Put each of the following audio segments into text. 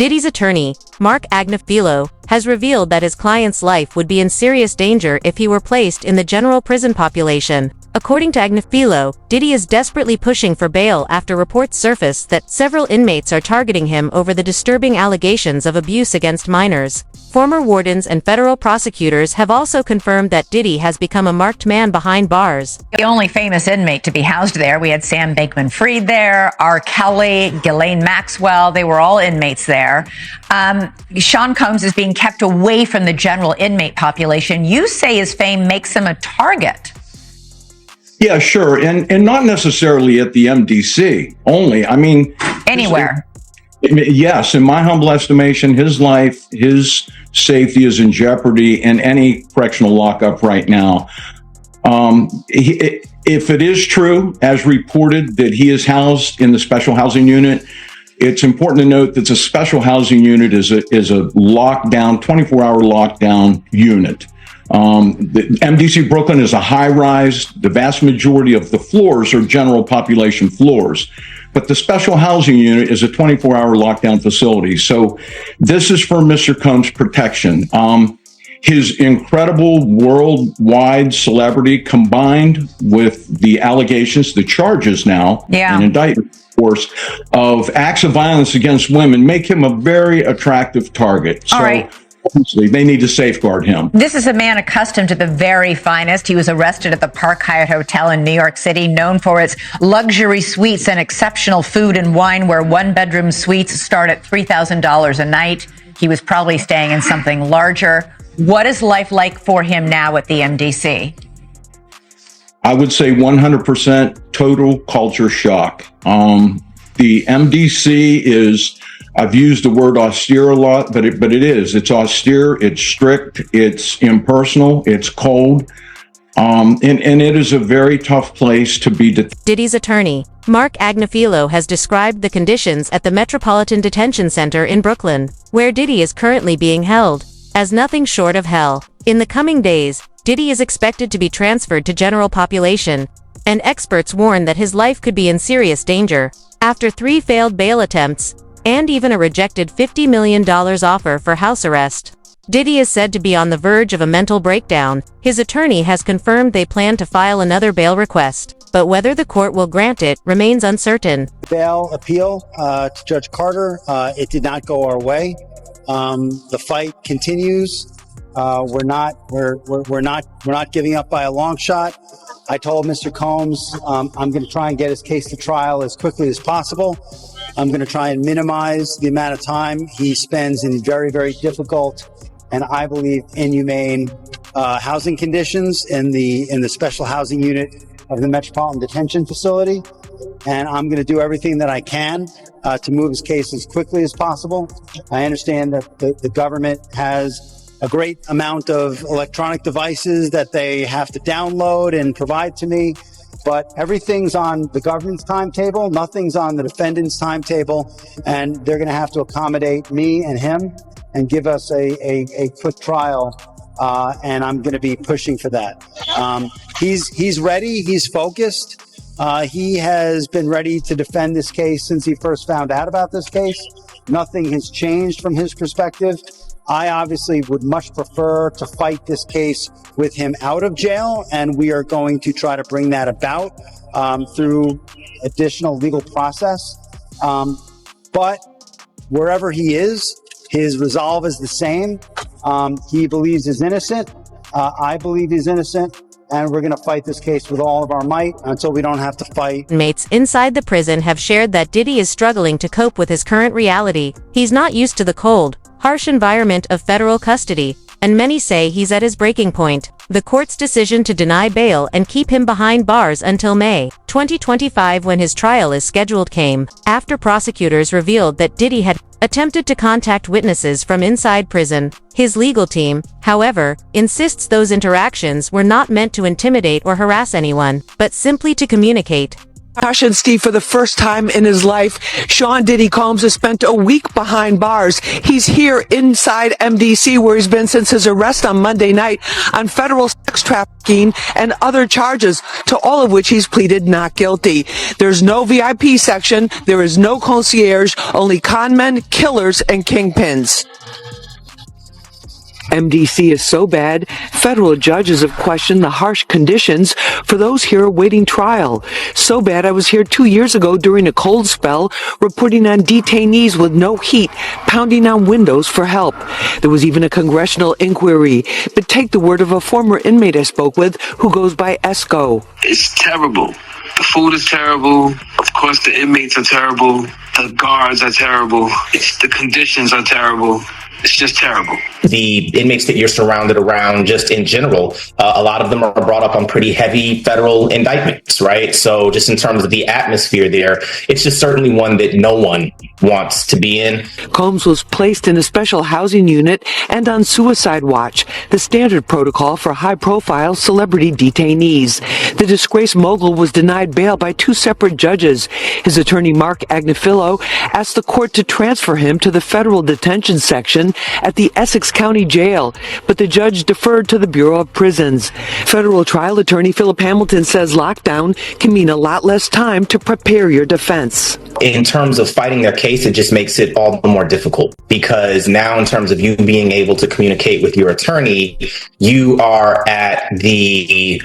Diddy's attorney, Mark Agnifilo, has revealed that his client's life would be in serious danger if he were placed in the general prison population. According to Agnifilo, Diddy is desperately pushing for bail after reports surfaced that several inmates are targeting him over the disturbing allegations of abuse against minors. Former wardens and federal prosecutors have also confirmed that Diddy has become a marked man behind bars. The only famous inmate to be housed there, we had Sam Bankman-Fried there, R. Kelly, Ghislaine Maxwell, they were all inmates there. Sean Combs is being kept away from the general inmate population. You say his fame makes him a target. Yeah, sure. And not necessarily at the MDC only. I mean, anywhere. Yes, in my humble estimation, his life, his safety is in jeopardy in any correctional lockup right now. If it is true, as reported, that he is housed in the special housing unit, it's important to note that the special housing unit is a lockdown, 24-hour lockdown unit. The MDC Brooklyn is a high-rise. The vast majority of the floors are general population floors. But the special housing unit is a 24-hour lockdown facility. So this is for Mr. Combs' protection. His incredible worldwide celebrity combined with the allegations, the charges now, an indictment, of course, of acts of violence against women make him a very attractive target. All right. Obviously, they need to safeguard him. This is a man accustomed to the very finest. He was arrested at the Park Hyatt Hotel in New York City, known for its luxury suites and exceptional food and wine, where one-bedroom suites start at $3,000 a night. He was probably staying in something larger. What is life like for him now at the MDC? I would say 100% total culture shock. The MDC is... I've used the word austere a lot, but it is. It's austere, it's strict, it's impersonal, it's cold, and it is a very tough place to be. Diddy's attorney, Mark Agnifilo, has described the conditions at the Metropolitan Detention Center in Brooklyn, where Diddy is currently being held, as nothing short of hell. In the coming days, Diddy is expected to be transferred to general population, and experts warn that his life could be in serious danger after 3 failed bail attempts and even a rejected $50 million offer for house arrest. Diddy is said to be on the verge of a mental breakdown. His attorney has confirmed they plan to file another bail request, but whether the court will grant it remains uncertain. Bail appeal to Judge Carter, it did not go our way. The fight continues. We're not giving up by a long shot. I told Mr. Combs I'm going to try and get his case to trial as quickly as possible. I'm going to try and minimize the amount of time he spends in very, very difficult and I believe inhumane housing conditions in the special housing unit of the Metropolitan Detention Facility. And I'm going to do everything that I can to move his case as quickly as possible. I understand that the government has a great amount of electronic devices that they have to download and provide to me. But everything's on the government's timetable. Nothing's on the defendant's timetable. And they're going to have to accommodate me and him and give us a quick trial. And I'm going to be pushing for that. He's ready. He's focused. He has been ready to defend this case since he first found out about this case. Nothing has changed from his perspective. I obviously would much prefer to fight this case with him out of jail, and we are going to try to bring that about through additional legal process. But wherever he is, his resolve is the same. He believes he's innocent. I believe he's innocent. And we're going to fight this case with all of our might until we don't have to fight. Inmates inside the prison have shared that Diddy is struggling to cope with his current reality. He's not used to the cold, harsh environment of federal custody, and many say he's at his breaking point. The court's decision to deny bail and keep him behind bars until May 2025, when his trial is scheduled, came after prosecutors revealed that Diddy had attempted to contact witnesses from inside prison. His legal team, however, insists those interactions were not meant to intimidate or harass anyone, but simply to communicate. Josh and Steve, for the first time in his life, Sean Diddy Combs has spent a week behind bars. He's here inside MDC, where he's been since his arrest on Monday night on federal sex trafficking and other charges, to all of which he's pleaded not guilty. There's no VIP section. There is no concierge, only conmen, killers, and kingpins. MDC is so bad, federal judges have questioned the harsh conditions for those here awaiting trial. So bad, I was here 2 years ago during a cold spell, reporting on detainees with no heat, pounding on windows for help. There was even a congressional inquiry. But take the word of a former inmate I spoke with who goes by Esco. It's terrible. The food is terrible. Of course, the inmates are terrible. The guards are terrible. The conditions are terrible. It's just terrible. The inmates that you're surrounded around, just in general, a lot of them are brought up on pretty heavy federal indictments, right? So just in terms of the atmosphere there, it's just certainly one that no one wants to be in. Combs was placed in a special housing unit and on suicide watch, the standard protocol for high-profile celebrity detainees. The disgraced mogul was denied bail by 2 separate judges. His attorney, Mark Agnifilo, asked the court to transfer him to the federal detention section at the Essex County Jail, but the judge deferred to the Bureau of Prisons. Federal trial attorney Philip Hamilton says lockdown can mean a lot less time to prepare your defense. In terms of fighting their case, it just makes it all the more difficult, because now in terms of you being able to communicate with your attorney, you are at the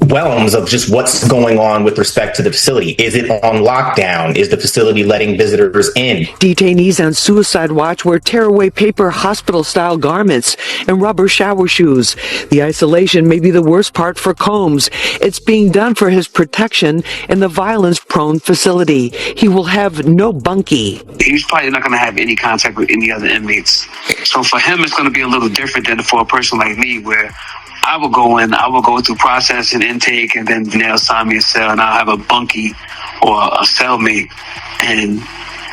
realms of just what's going on with respect to the facility. Is it on lockdown? Is the facility letting visitors in? Detainees on suicide watch wear tearaway paper hospital-style garments and rubber shower shoes. The isolation may be the worst part for Combs. It's being done for his protection in the violence-prone facility. He will have no bunkie. He's probably not going to have any contact with any other inmates. So for him, it's going to be a little different than for a person like me, where I will go through process and intake, and then they'll assign me a cell, and I'll have a bunkie or a cellmate, and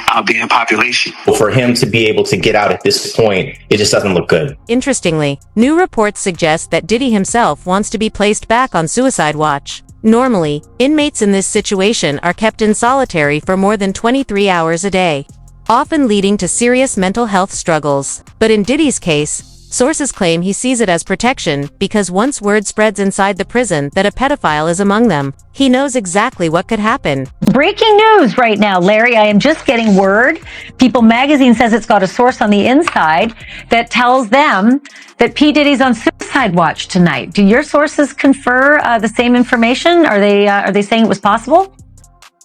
I'll be in population. For him to be able to get out at this point, it just doesn't look good. Interestingly, new reports suggest that Diddy himself wants to be placed back on suicide watch. Normally, inmates in this situation are kept in solitary for more than 23 hours a day, often leading to serious mental health struggles. But in Diddy's case, sources claim he sees it as protection because once word spreads inside the prison that a pedophile is among them, he knows exactly what could happen. Breaking news right now, Larry. I am just getting word. People magazine says it's got a source on the inside that tells them that P. Diddy's on suicide watch tonight. Do your sources confer the same information? Are they saying it was possible?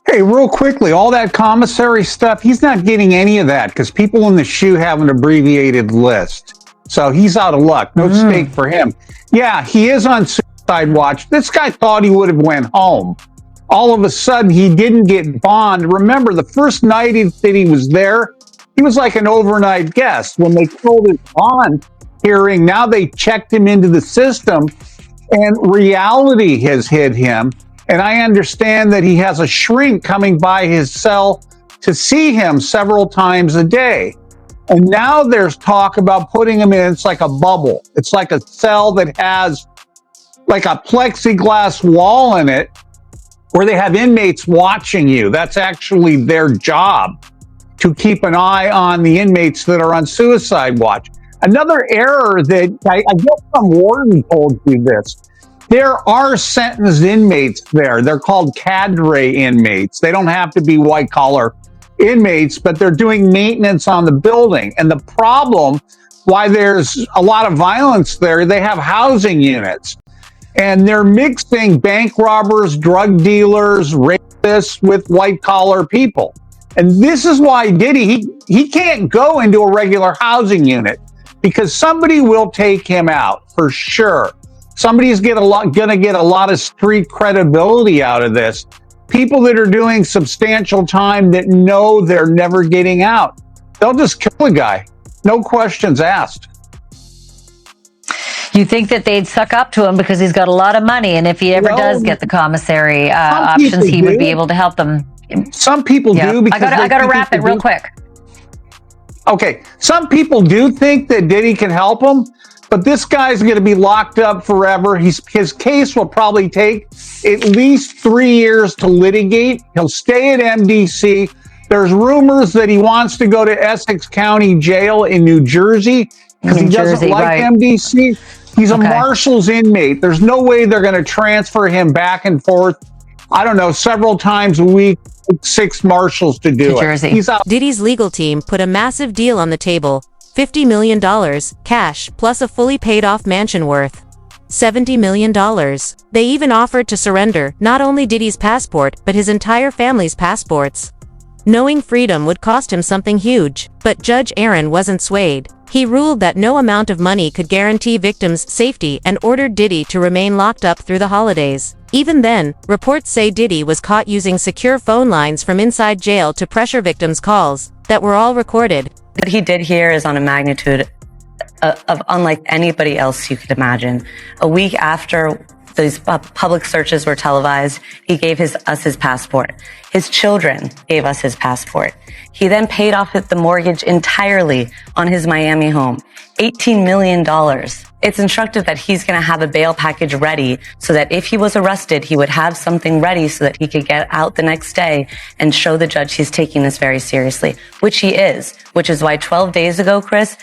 Hey, real quickly, all that commissary stuff, he's not getting any of that because people in the SHU have an abbreviated list. So he's out of luck. No stake for him. Yeah, he is on suicide watch. This guy thought he would have went home. All of a sudden, he didn't get bond. Remember, the first night that he was there, he was like an overnight guest. When they called his bond hearing, now they checked him into the system, and reality has hit him. And I understand that he has a shrink coming by his cell to see him several times a day. And now there's talk about putting him in, it's like a bubble. It's like a cell that has like a plexiglass wall in it where they have inmates watching you. That's actually their job, to keep an eye on the inmates that are on suicide watch. Another error that I guess some warden told you this. There are sentenced inmates there. They're called cadre inmates. They don't have to be white collar inmates, but they're doing maintenance on the building. And the problem why there's a lot of violence there, they have housing units, and they're mixing bank robbers, drug dealers, rapists with white collar people. And this is why Diddy, he can't go into a regular housing unit because somebody will take him out for sure. Somebody's gonna get a lot of street credibility out of this. People that are doing substantial time that know they're never getting out, they'll just kill a guy. No questions asked. You think that they'd suck up to him because he's got a lot of money, and if he ever does get the commissary options, he would be able to help them. Some people do. Because I got to wrap it real quick. Okay. Some people do think that Diddy can help them, but this guy's going to be locked up forever. His case will probably take at least 3 years to litigate. He'll stay at MDC. There's rumors that he wants to go to Essex County Jail in New Jersey because he doesn't like MDC. He's a Marshals inmate. There's no way they're going to transfer him back and forth, I don't know, several times a week, 6 Marshals to do it. Jersey. He's out. Diddy's legal team put a massive deal on the table, $50 million, cash, plus a fully paid-off mansion worth $70 million. They even offered to surrender not only Diddy's passport, but his entire family's passports. Knowing freedom would cost him something huge, but Judge Aaron wasn't swayed. He ruled that no amount of money could guarantee victims' safety and ordered Diddy to remain locked up through the holidays. Even then, reports say Diddy was caught using secure phone lines from inside jail to pressure victims' calls that were all recorded. What he did here is on a magnitude of unlike anybody else you could imagine. A week after these public searches were televised, he gave us his passport. His children gave us his passport. He then paid off the mortgage entirely on his Miami home, $18 million. It's instructive that he's going to have a bail package ready so that if he was arrested, he would have something ready so that he could get out the next day and show the judge he's taking this very seriously, which he is, which is why 12 days ago, Chris,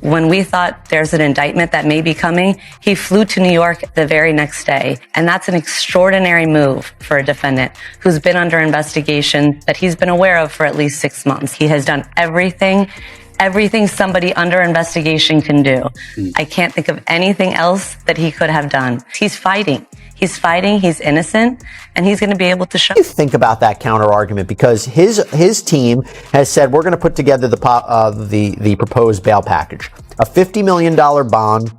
when we thought there's an indictment that may be coming, he flew to New York the very next day. And that's an extraordinary move for a defendant who's been under investigation that he's been aware of for at least 6 months. He has done everything somebody under investigation can do. I can't think of anything else that he could have done. He's fighting, he's innocent, and he's going to be able to show. What do you think about that counter argument? Because his team has said, we're going to put together the proposed bail package. A $50 million bond,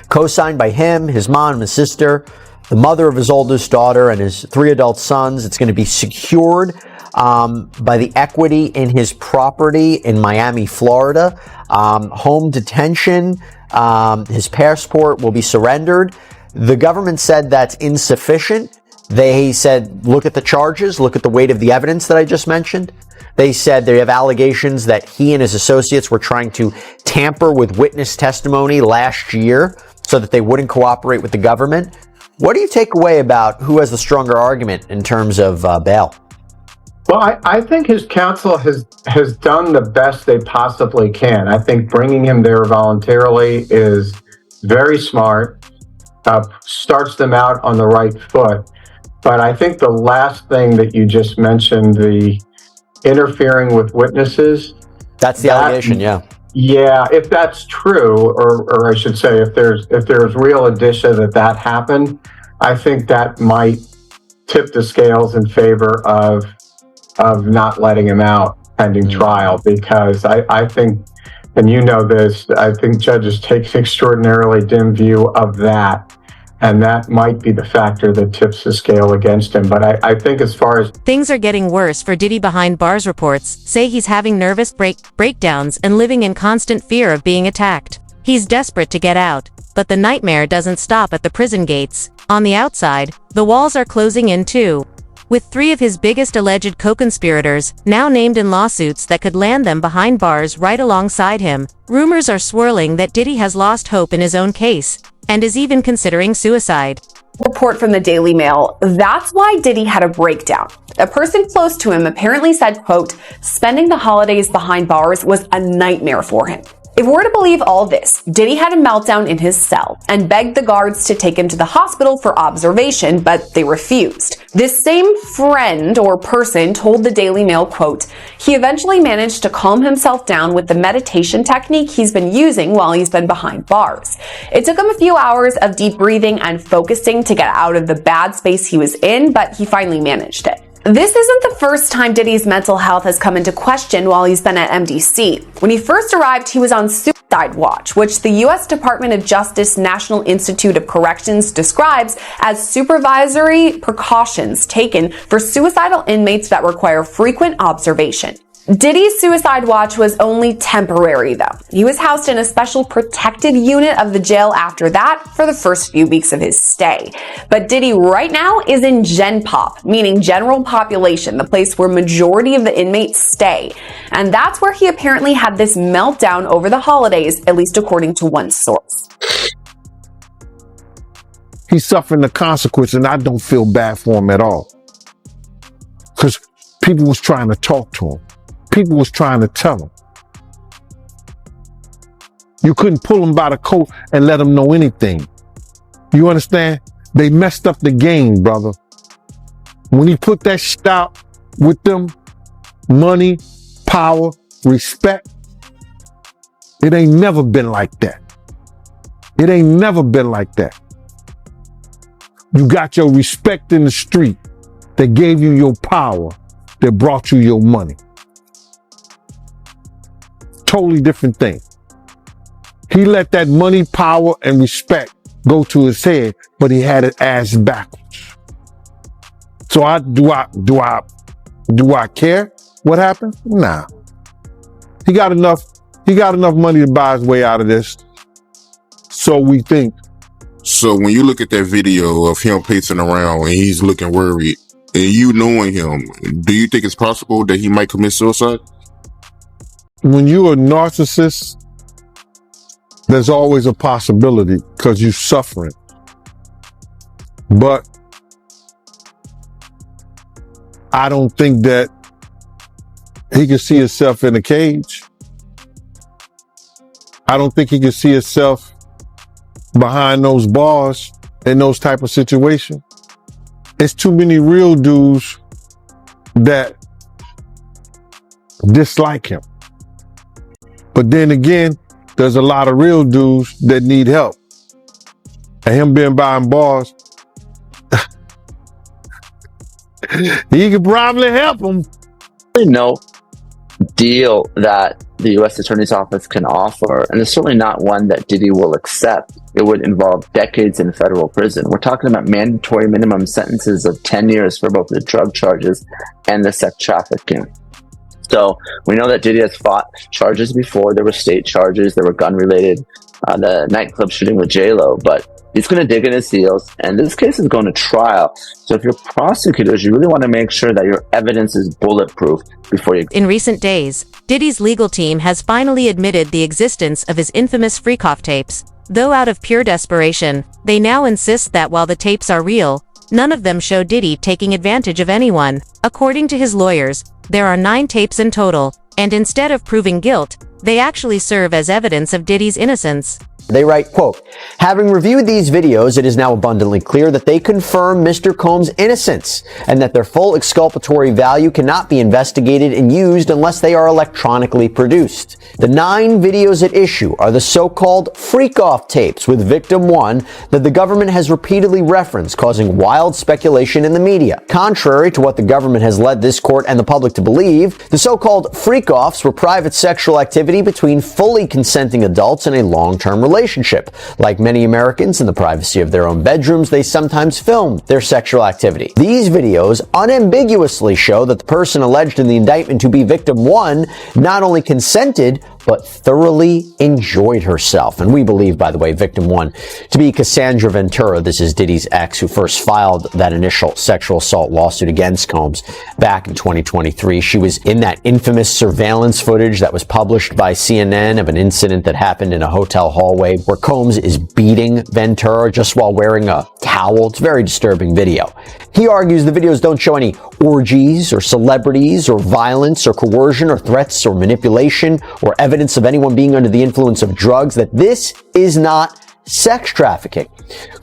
co-signed by him, his mom, his sister, the mother of his oldest daughter, and his 3 adult sons. It's going to be secured by the equity in his property in Miami, Florida. Home detention, his passport will be surrendered. The government said that's insufficient. They said, look at the charges, look at the weight of the evidence that I just mentioned. They said they have allegations that he and his associates were trying to tamper with witness testimony last year so that they wouldn't cooperate with the government. What do you take away about who has the stronger argument in terms of bail? Well, I think his counsel has done the best they possibly can. I think bringing him there voluntarily is very smart. Starts them out on the right foot. But I think the last thing that you just mentioned, the interfering with witnesses. That's the allegation, yeah. Yeah, if that's true, or I should say, if there's real indicia that happened, I think that might tip the scales in favor of not letting him out pending trial, because I think, and you know this, I think judges take an extraordinarily dim view of that. And that might be the factor that tips the scale against him. But I think as far as... Things are getting worse for Diddy behind bars. Reports say he's having nervous breakdowns and living in constant fear of being attacked. He's desperate to get out, but the nightmare doesn't stop at the prison gates. On the outside, the walls are closing in too. With 3 of his biggest alleged co-conspirators now named in lawsuits that could land them behind bars right alongside him, rumors are swirling that Diddy has lost hope in his own case and is even considering suicide. Report from the Daily Mail. That's why Diddy had a breakdown. A person close to him apparently said, quote, spending the holidays behind bars was a nightmare for him. If we're to believe all this, Diddy had a meltdown in his cell and begged the guards to take him to the hospital for observation, but they refused. This same friend or person told the Daily Mail, quote, he eventually managed to calm himself down with the meditation technique he's been using while he's been behind bars. It took him a few hours of deep breathing and focusing to get out of the bad space he was in, but he finally managed it. This isn't the first time Diddy's mental health has come into question while he's been at MDC. When he first arrived, he was on suicide watch, which the U.S. Department of Justice National Institute of Corrections describes as supervisory precautions taken for suicidal inmates that require frequent observation. Diddy's suicide watch was only temporary, though. He was housed in a special protected unit of the jail after that for the first few weeks of his stay. But Diddy right now is in Gen Pop, meaning general population, the place where majority of the inmates stay. And that's where he apparently had this meltdown over the holidays, at least according to one source. He's suffering the consequence, and I don't feel bad for him at all. Because people was trying to talk to him. People was trying to tell him. You couldn't pull him by the coat and let him know anything. You understand? They messed up the game, brother. When he put that shit out with them, money, power, respect, it ain't never been like that. It ain't never been like that. You got your respect in the street that gave you your power, that brought you your money. Totally different thing. He let that money, power, and respect go to his head, but he had it ass backwards. So do I care what happened? Nah. He got enough money to buy his way out of this. So we think. So when you look at that video of him pacing around and he's looking worried, and you knowing him, do you think it's possible that he might commit suicide? When you're a narcissist, there's always a possibility because you're suffering. But I don't think that he can see himself in a cage. I don't think he can see himself behind those bars in those type of situations. It's too many real dudes that dislike him. But then again, there's a lot of real dudes that need help. And him being behind bars, he could probably help them. No deal that the U.S. Attorney's Office can offer, and it's certainly not one that Diddy will accept. It would involve decades in federal prison. We're talking about mandatory minimum sentences of 10 years for both the drug charges and the sex trafficking. So we know that Diddy has fought charges before. There were state charges, there were gun-related, the nightclub shooting with J-Lo, but he's going to dig in his heels, and this case is going to trial. So if you're prosecutors, you really want to make sure that your evidence is bulletproof before you... In recent days, Diddy's legal team has finally admitted the existence of his infamous freak-off tapes. Though out of pure desperation, they now insist that while the tapes are real, none of them show Diddy taking advantage of anyone. According to his lawyers, there are 9 tapes in total, and instead of proving guilt, they actually serve as evidence of Diddy's innocence. They write, quote, having reviewed these videos, it is now abundantly clear that they confirm Mr. Combs' innocence and that their full exculpatory value cannot be investigated and used unless they are electronically produced. The 9 videos at issue are the so-called freak-off tapes with victim 1 that the government has repeatedly referenced, causing wild speculation in the media. Contrary to what the government has led this court and the public to believe, the so-called freak-offs were private sexual activity between fully consenting adults in a long-term relationship. Like many Americans in the privacy of their own bedrooms, they sometimes filmed their sexual activity. These videos unambiguously show that the person alleged in the indictment to be victim 1 not only consented, but thoroughly enjoyed herself. And we believe, by the way, victim 1 to be Cassandra Ventura. This is Diddy's ex, who first filed that initial sexual assault lawsuit against Combs back in 2023. She was in that infamous surveillance footage that was published by CNN of an incident that happened in a hotel hallway where Combs is beating Ventura just while wearing a towel. It's a very disturbing video. He argues the videos don't show any orgies or celebrities or violence or coercion or threats or manipulation or evidence of anyone being under the influence of drugs, that this is not sex trafficking.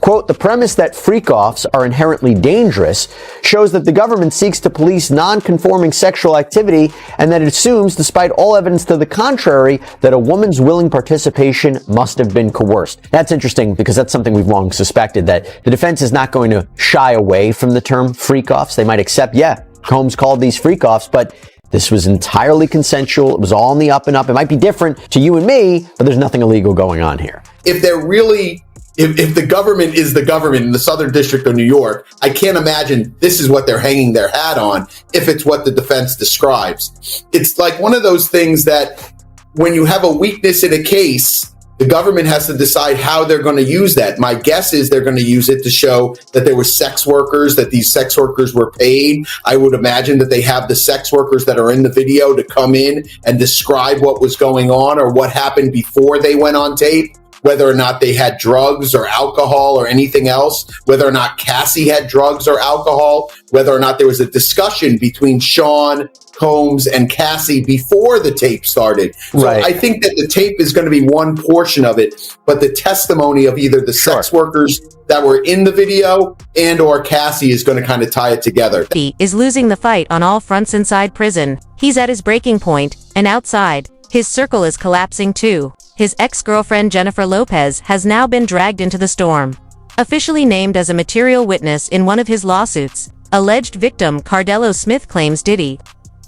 Quote, the premise that freak-offs are inherently dangerous shows that the government seeks to police non-conforming sexual activity and that it assumes, despite all evidence to the contrary, that a woman's willing participation must have been coerced. That's interesting because that's something we've long suspected, that the defense is not going to shy away from the term freak-offs. They might accept, yeah, Combs called these freak-offs, but this was entirely consensual. It was all on the up and up. It might be different to you and me, but there's nothing illegal going on here. If they're really if the government is the government in the Southern District of New York, I can't imagine this is what they're hanging their hat on if it's what the defense describes. It's like one of those things that when you have a weakness in a case, the government has to decide how they're going to use that. My guess is they're going to use it to show that there were sex workers, that these sex workers were paid. I would imagine that they have the sex workers that are in the video to come in and describe what was going on or what happened before they went on tape, whether or not they had drugs or alcohol or anything else, whether or not Cassie had drugs or alcohol, whether or not there was a discussion between Sean Combs and Cassie before the tape started. So Right. I think that the tape is going to be one portion of it, but the testimony of either the sex workers that were in the video and or Cassie is going to kind of tie it together. He is losing the fight on all fronts inside prison. He's at his breaking point, and outside, his circle is collapsing too. His ex-girlfriend Jennifer Lopez has now been dragged into the storm. Officially named as a material witness in one of his lawsuits, alleged victim Cardello Smith claims Diddy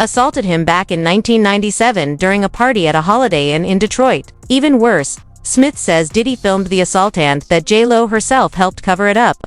assaulted him back in 1997 during a party at a Holiday Inn in Detroit. Even worse, Smith says Diddy filmed the assault and that J-Lo herself helped cover it up.